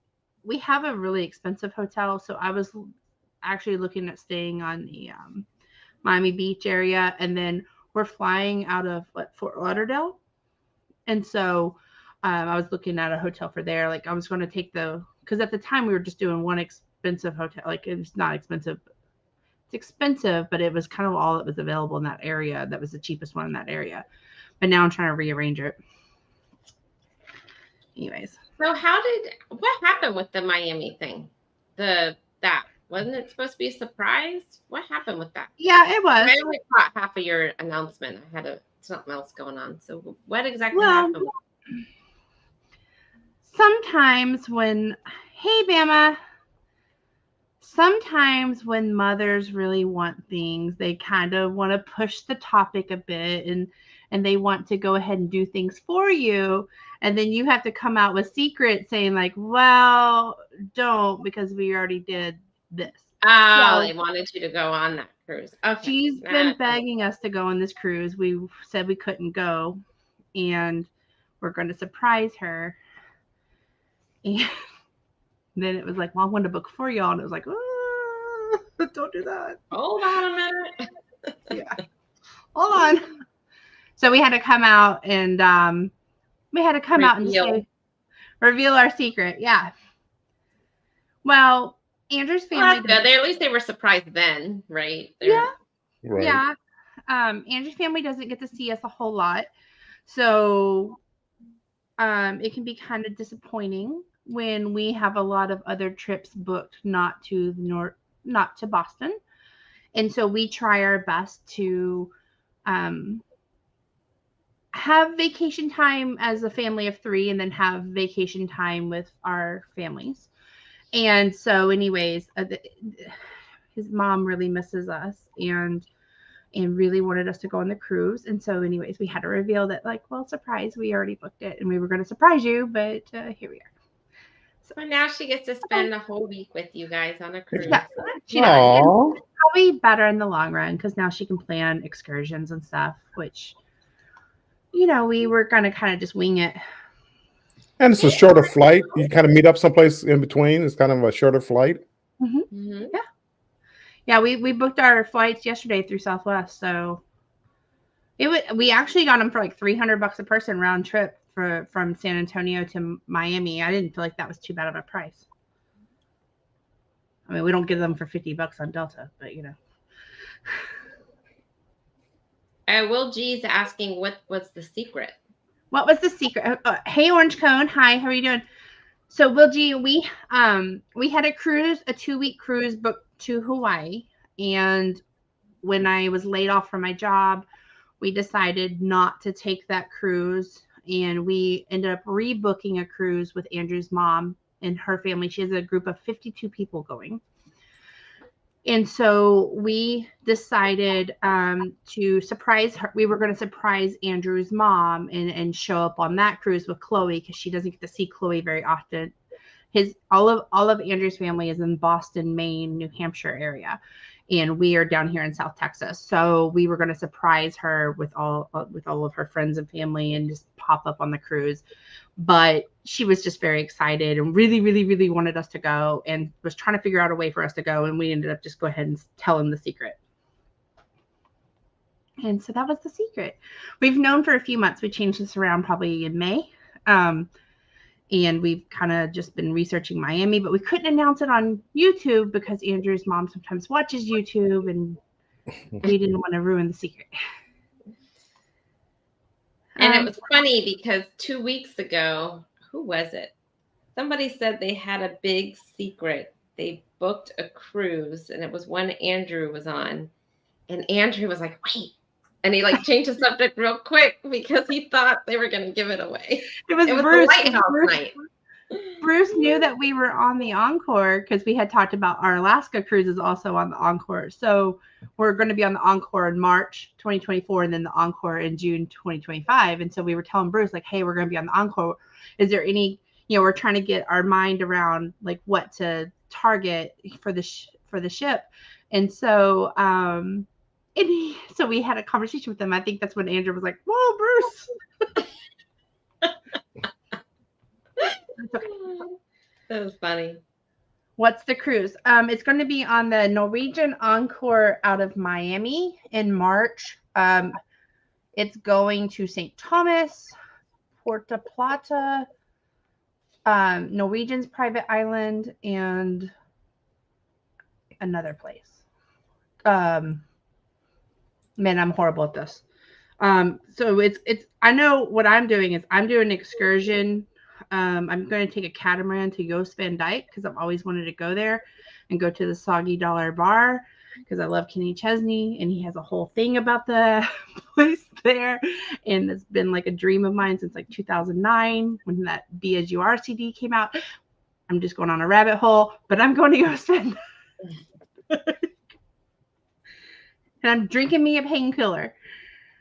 have a really expensive hotel. So I was actually looking at staying on the Miami Beach area, and then we're flying out of Fort Lauderdale, and so I was looking at a hotel for there. Like I was going to take because at the time we were just doing one expensive hotel. Like it's not expensive. It's expensive, but it was kind of all that was available in that area. That was the cheapest one in that area. But now I'm trying to rearrange it. Anyways. So what happened with the Miami thing? Wasn't it supposed to be a surprise? What happened with that? Yeah, it was. I only caught half of your announcement. I had something else going on. So what exactly happened? Sometimes hey Bama, sometimes when mothers really want things, they kind of want to push the topic a bit and they want to go ahead and do things for you. And then you have to come out with secrets saying like, well, don't, because we already did this. Oh, they wanted you to go on that cruise. Okay. She's been begging us to go on this cruise. We said we couldn't go, and we're going to surprise her. And then it was like, well, I wanted to book for y'all. And it was like, don't do that. Hold on a minute. Yeah. Hold on. So we had to come out and just reveal our secret. Yeah. Well, Andrew's family. Well, at least they were surprised then, right? Yeah. Right. Yeah. Andrew's family doesn't get to see us a whole lot. So it can be kind of disappointing when we have a lot of other trips booked not to Boston. And so we try our best to have vacation time as a family of 3 and then have vacation time with our families. And so anyways, his mom really misses us and really wanted us to go on the cruise. And so anyways, we had to reveal that like, well, surprise, we already booked it and we were going to surprise you, but here we are. So now she gets to spend a whole week with you guys on a cruise. Yeah, she does. It's probably better in the long run because now she can plan excursions and stuff, which, we were going to kind of just wing it. And it's a shorter flight. You kind of meet up someplace in between. It's kind of a shorter flight. Mm-hmm. Mm-hmm. Yeah. Yeah, we booked our flights yesterday through Southwest, so we actually got them for like $300 a person round trip from San Antonio to Miami. I didn't feel like that was too bad of a price. I mean, we don't get them for $50 on Delta, but Will G's asking what's the secret? What was the secret? Hey, Orange Cone. Hi, how are you doing? So, Will G, we had a 2-week cruise booked to Hawaii, and when I was laid off from my job, we decided not to take that cruise, and we ended up rebooking a cruise with Andrew's mom and her family. She has a group of 52 people going. And so we decided to surprise her. We were going to surprise Andrew's mom and show up on that cruise with Chloe because she doesn't get to see Chloe very often. All of Andrew's family is in Boston, Maine, New Hampshire area, and we are down here in South Texas. So we were going to surprise her with all of her friends and family and just pop up on the cruise. But she was just very excited and really, really, really wanted us to go and was trying to figure out a way for us to go. And we ended up just go ahead and telling the secret. And so that was the secret. We've known for a few months. We changed this around probably in May. And we've kind of just been researching Miami, but we couldn't announce it on YouTube because Andrew's mom sometimes watches YouTube and we didn't want to ruin the secret. And it was funny because 2 weeks ago, who was it? Somebody said they had a big secret. They booked a cruise and it was one Andrew was on. And Andrew was like, wait. And he like changed the subject real quick because he thought they were going to give it away. It was Bruce. The lighthouse night. Bruce knew that we were on the Encore because we had talked about our Alaska cruise is also on the Encore. So we're going to be on the Encore in March 2024 and then the Encore in June 2025. And so we were telling Bruce like, hey, we're going to be on the Encore. Is there any, we're trying to get our mind around like what to target for the ship. And so, so we had a conversation with them. I think that's when Andrew was like, whoa, Bruce. Okay. That was funny. What's the cruise? It's going to be on the Norwegian Encore out of Miami in March. It's going to St. Thomas, Puerto Plata, Norwegian's private island, and another place. Man, I'm horrible at this. So it's. I know what I'm doing is I'm doing an excursion. I'm going to take a catamaran to Jost Van Dyke because I've always wanted to go there and go to the Soggy Dollar Bar because I love Kenny Chesney and he has a whole thing about the place there. And it's been like a dream of mine since like 2009 when that Be As You Are CD came out. I'm just going on a rabbit hole, but I'm going to Jost Van Dyke. And I'm drinking me a painkiller.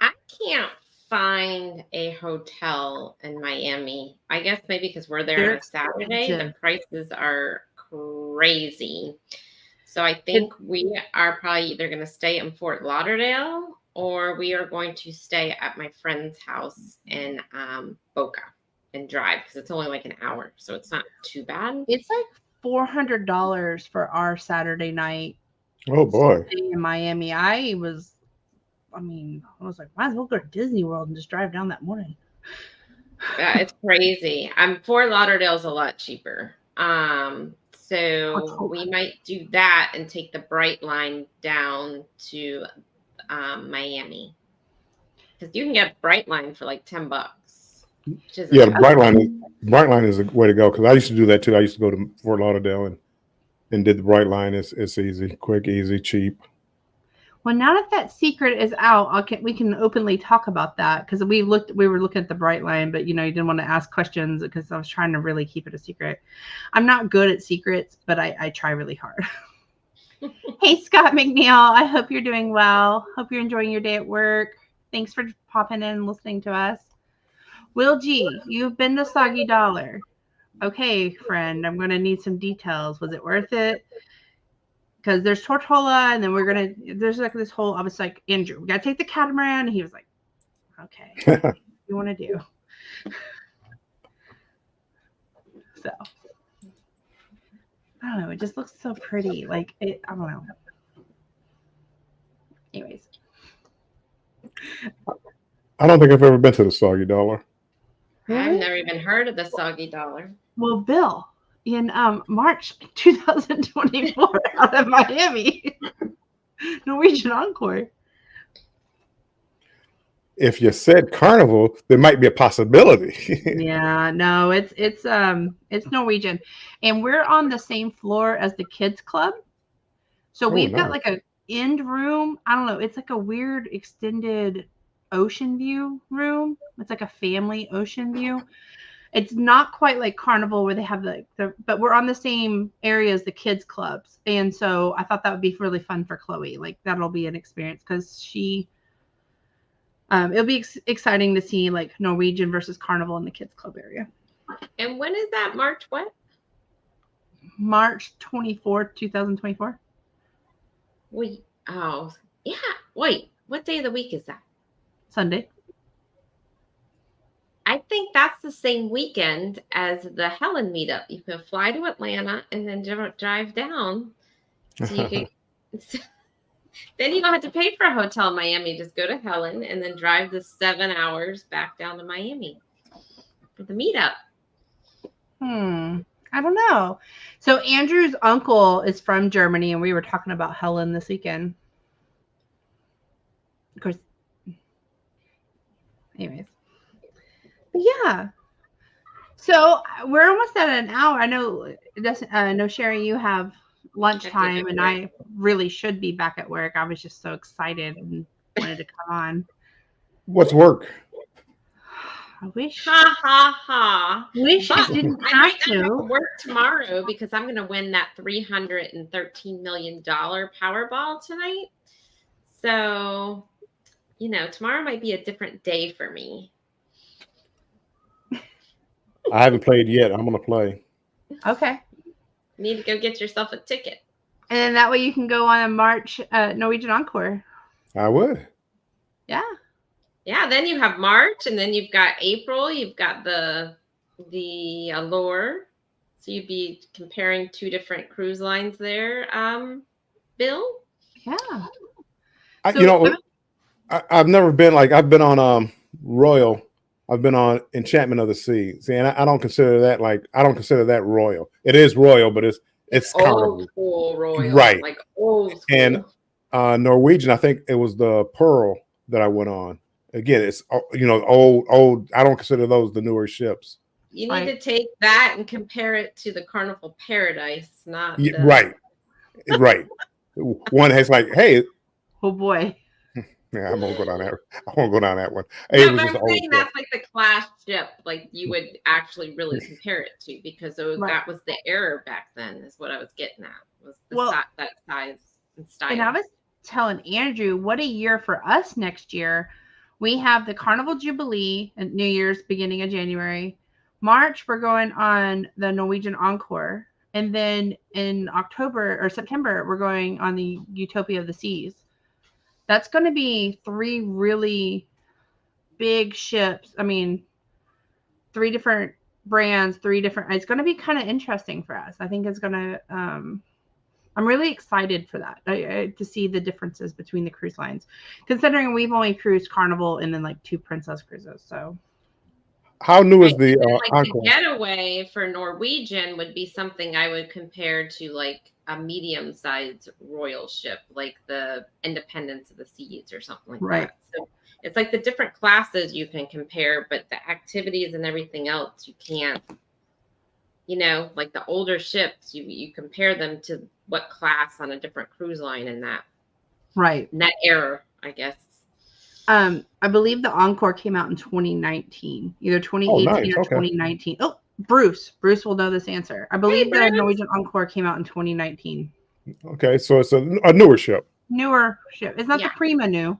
I can't find a hotel in Miami. I guess maybe because we're there on a Saturday, the prices are crazy. So I think we are probably either going to stay in Fort Lauderdale or we are going to stay at my friend's house in Boca and drive because it's only like an hour. So it's not too bad. It's like $400 for our Saturday night. Oh boy. In Miami. I was like, might as well go to Disney World and just drive down that morning. Yeah, it's crazy. Fort Lauderdale's a lot cheaper. So we might do that and take the Bright Line down to Miami. Because you can get Bright Line for like $10. Yeah, Bright Line is a way to go because I used to do that too. I used to go to Fort Lauderdale and did the Bright Line. It's easy, quick, easy, cheap. Well, now that secret is out, we can openly talk about that because we were looking at the Bright Line, but you didn't want to ask questions because I was trying to really keep it a secret. I'm not good at secrets, but I try really hard. Hey, Scott McNeil, I hope you're doing well. Hope you're enjoying your day at work. Thanks for popping in and listening to us. Will G, you've been to Soggy Dollar. Okay, friend, I'm going to need some details. Was it worth it? Because there's Tortola, and then there's like this whole, I was like, Andrew, we got to take the catamaran. And he was like, okay, what do you want to do? So, I don't know. It just looks so pretty. Like, I don't know. Anyways. I don't think I've ever been to the Soggy Dollar. Really? I've never even heard of the Soggy Dollar. Well, Bill, in March 2024 out of Miami, Norwegian Encore. If you said Carnival, there might be a possibility. Yeah, no, it's Norwegian, and we're on the same floor as the kids club, so we've got like a end room. I don't know, it's like a weird extended ocean view room. It's like a family ocean view. It's not quite like Carnival where they have but we're on the same area as the kids clubs. And so I thought that would be really fun for Chloe. Like that'll be an experience because it'll be exciting to see like Norwegian versus Carnival in the kids club area. And when is that? March what? March 24th, 2024. Wait, yeah. Wait, what day of the week is that? Sunday. I think that's the same weekend as the Helen meetup. You can fly to Atlanta and then drive down. So you can, then you don't have to pay for a hotel in Miami. Just go to Helen and then drive the 7 hours back down to Miami for the meetup. I don't know. So Andrew's uncle is from Germany, and we were talking about Helen this weekend. Of course. Anyways. But yeah. So we're almost at an hour. I know it doesn't. No, Sherry, you have lunchtime, and I really should be back at work. I was just so excited and wanted to come on. What's work? I wish. Ha ha ha. Wish I didn't have to work tomorrow because I'm going to win that $313 million Powerball tonight. So, tomorrow might be a different day for me. I haven't played yet. I'm going to play. Okay. You need to go get yourself a ticket. And then that way you can go on a March Norwegian Encore. I would. Yeah. Yeah, then you have March, and then you've got April. You've got the Allure. So you'd be comparing two different cruise lines there, Bill. Yeah. I've never been I've been on Royal. I've been on Enchantment of the Sea. See, and I don't consider that I don't consider that royal. It is royal, but it's old school royal, right? Like old school. And Norwegian, I think it was the Pearl that I went on. Again, it's old. I don't consider those the newer ships. You need to take that and compare it to the Carnival Paradise, not right. One has hey. Oh boy. Yeah, I won't go down that. I won't go down that one. No, but I'm saying that's like the class ship, like you would actually really compare it to, because that was the era back then. Is what I was getting at. Was that size and style. And I was telling Andrew, what a year for us next year. We have the Carnival Jubilee and New Year's beginning of January. March, we're going on the Norwegian Encore. And then in October or September, we're going on the Utopia of the Seas. That's going to be 3 really big ships. I mean, 3 different brands, 3 different. It's going to be kind of interesting for us. I think it's going to. I'm really excited for that to see the differences between the cruise lines, considering we've only cruised Carnival and then 2 Princess cruises. So, how new is the the getaway for Norwegian would be something I would compare to a medium-sized royal ship, like the Independence of the Seas or something like that. So it's like the different classes you can compare, but the activities and everything else you can't. Like the older ships, you compare them to what class on a different cruise line in that era, I guess. I believe the Encore came out in 2019, either 2018 or 2019. Oh, Bruce will know this answer. I believe the Norwegian Encore came out in 2019. Okay, so it's a newer ship. Newer ship. It's not the Prima new,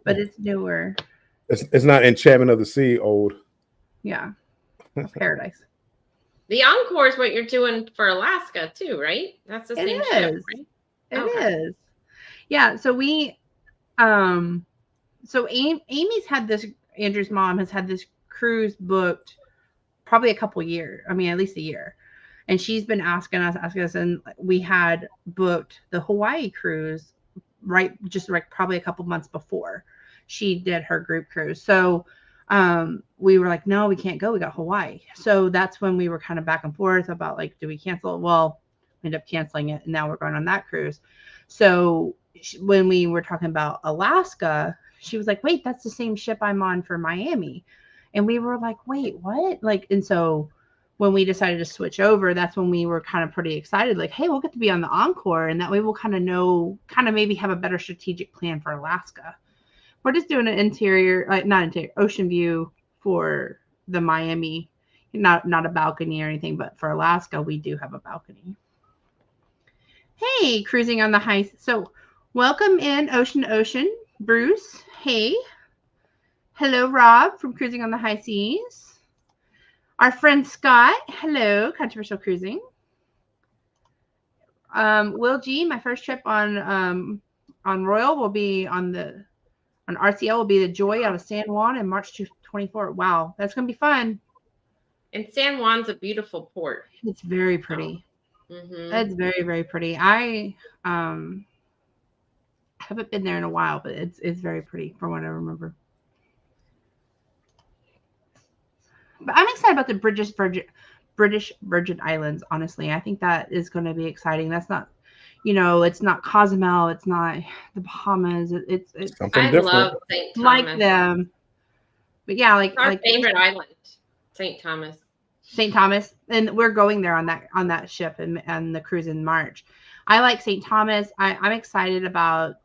but it's newer. It's not Enchantment of the Sea old. Yeah, Paradise. The Encore is what you're doing for Alaska too, right? That's the same ship, right? It is. Yeah. So we, so Amy's had this. Andrew's mom has had this cruise booked probably a couple years. I mean, at least a year, and she's been asking us, and we had booked the Hawaii cruise just probably a couple months before she did her group cruise. So. We were like, no, we can't go. We got Hawaii. So that's when we were kind of back and forth about do we cancel? Well, we ended up canceling it, and now we're going on that cruise. So when we were talking about Alaska, she was like, wait, that's the same ship I'm on for Miami. And we were like, wait, what? And so when we decided to switch over, that's when we were kind of pretty excited. Hey, we'll get to be on the Encore, and that way we'll kind of maybe have a better strategic plan for Alaska. We're just doing an ocean view for the Miami. not a balcony or anything, but for Alaska, we do have a balcony. Hey, cruising on the high. So welcome in Ocean to Ocean, Bruce. Hey. Hello, Rob from Cruising on the High Seas. Our friend Scott. Hello, Controversial Cruising. Will G, my first trip on Royal will be on RCL will be the Joy out of San Juan in March 24. Wow, that's gonna be fun. And San Juan's a beautiful port. It's very pretty. It's very, very pretty. I haven't been there in a while, but it's very pretty from what I remember. But I'm excited about the British Virgin Islands. Honestly, I think that is going to be exciting. That's not, it's not Cozumel. It's not the Bahamas. It's something I different. love St. Thomas. Like them. But yeah, it's our favorite island, St. Thomas. St. Thomas, and we're going there on that ship and the cruise in March. I like St. Thomas. I'm excited about,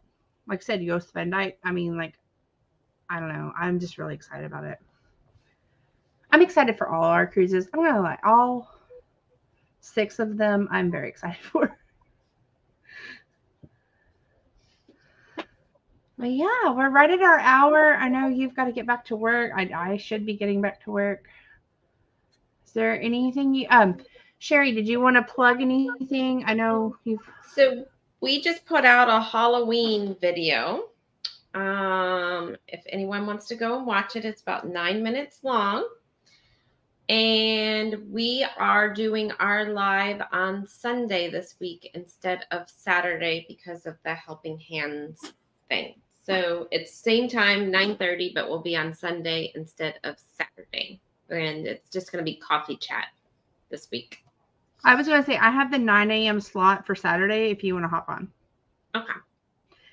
like I said, Joost Van Dyke. I mean, like, I don't know. I'm just really excited about it. I'm excited for all our cruises. I'm gonna lie, all 6 of them, I'm very excited for. But yeah, we're right at our hour. I know you've got to get back to work. I should be getting back to work. Is there anything you Sherry, did you want to plug anything? I know you've So we just put out a Halloween video. If anyone wants to go and watch it, it's about 9 minutes long. And we are doing our live on Sunday this week instead of Saturday because of the Helping Hands thing. So it's same time, 9:30, but we'll be on Sunday instead of Saturday. And it's just going to be coffee chat this week. I was going to say, I have the 9 a.m. slot for Saturday if you want to hop on. Okay.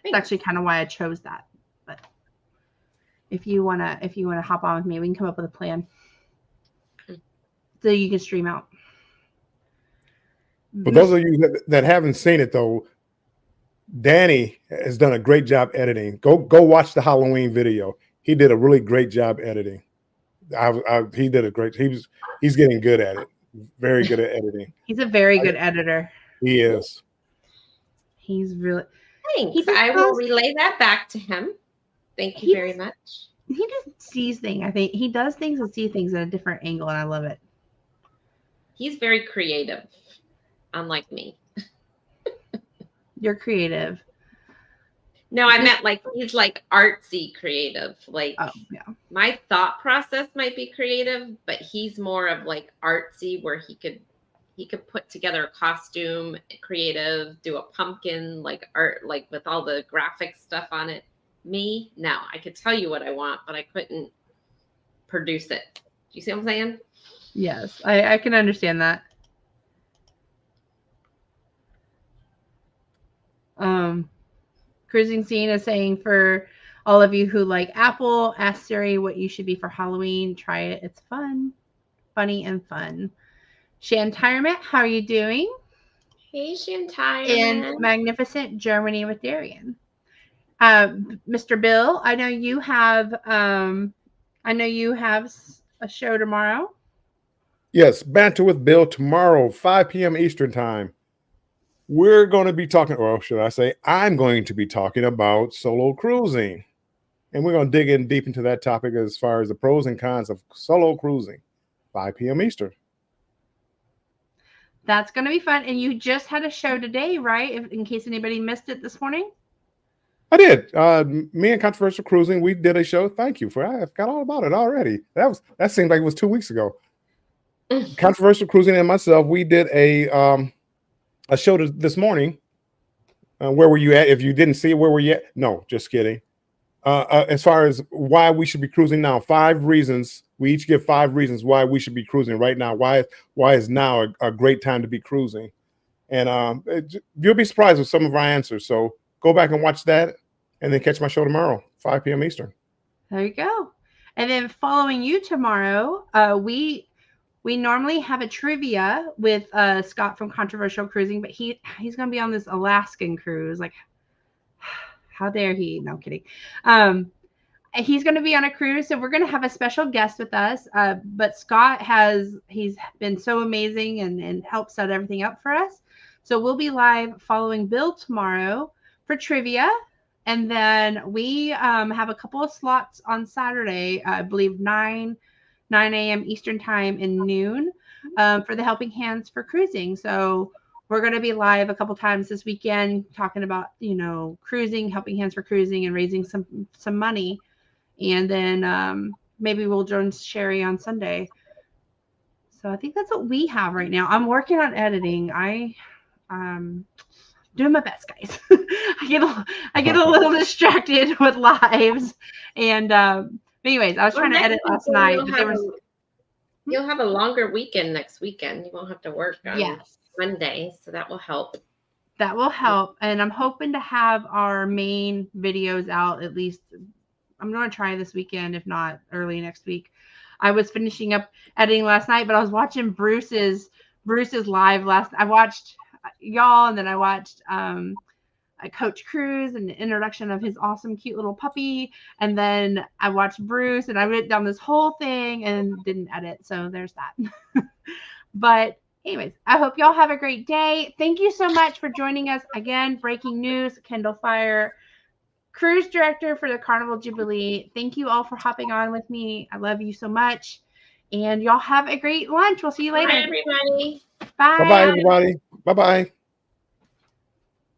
It's actually kind of why I chose that. But if you want to hop on with me, we can come up with a plan. So you can stream out. For those of you that haven't seen it, though, Danny has done a great job editing. Go watch the Halloween video. He did a really great job editing. He did a great. He's getting good at it. Very good at editing. He's a very good editor. He is. He's really. Thanks. I will relay that back to him. Thank you very much. He just sees things. I think he does things and sees things at a different angle, and I love it. He's very creative, unlike me. You're creative. No, I meant like he's like artsy creative. Like, oh, yeah. My thought process might be creative, but he's more of like artsy, where he could put together a costume, creative, do a pumpkin, like art, like with all the graphic stuff on it. Me, no, I could tell you what I want, but I couldn't produce it. Do you see what I'm saying? Yes, I can understand that. Cruising Scene is saying, for all of you who like Apple, ask Siri what you should be for Halloween. Try it. It's fun, funny, and fun. Shantirement, how are you doing? Hey, Shantirement. In magnificent Germany with Darian. Mr. Bill, I know you have a show tomorrow. Yes, Banter with Bill tomorrow, 5 p.m. Eastern time. We're going to be talking, or should I say, I'm going to be talking about solo cruising. And we're going to dig in deep into that topic as far as the pros and cons of solo cruising, 5 p.m. Eastern. That's going to be fun. And you just had a show today, right? In case anybody missed it this morning. I did. Me and Controversial Cruising, we did a show. Thank you I forgot all about it already. That seemed like it was 2 weeks ago. Controversial Cruising and myself, we did a show this morning. Where were you at? If you didn't see it, where were you at? No, just kidding. As far as why we should be cruising now, 5 reasons. We each give 5 reasons why we should be cruising right now. Why is now a great time to be cruising? And you'll be surprised with some of our answers. So go back and watch that, and then catch my show tomorrow, 5 p.m. Eastern. There you go. And then following you tomorrow, we normally have a trivia with Scott from Controversial Cruising, but he's going to be on this Alaskan cruise. Like, how dare he? No, I'm kidding. he's going to be on a cruise, so we're going to have a special guest with us. But Scott he's been so amazing and helped set everything up for us. So we'll be live following Bill tomorrow for trivia. And then we have a couple of slots on Saturday, I believe 9 a.m. Eastern time and noon for the Helping Hands for Cruising. So we're going to be live a couple times this weekend talking about, cruising, Helping Hands for Cruising, and raising some money. And then maybe we'll join Sherry on Sunday. So I think that's what we have right now. I'm working on editing. Doing my best, guys. I get a little distracted with lives. And anyways, I was trying to edit last night. You'll have a longer weekend next weekend. You won't have to work on Yes. Monday, so that will help. That will help. And I'm hoping to have our main videos out at least. I'm going to try this weekend, if not early next week. I was finishing up editing last night, but I was watching Bruce's live I watched y'all, and then I watched Coach Cruz and the introduction of his awesome, cute little puppy. And then I watched Bruce, and I went down this whole thing and didn't edit. So there's that. But anyways, I hope y'all have a great day. Thank you so much for joining us. Again, breaking news, Kendall Fire, cruise director for the Carnival Jubilee. Thank you all for hopping on with me. I love you so much. And y'all have a great lunch. We'll see you later. Bye, everybody. Bye. Bye-bye, everybody. Bye-bye.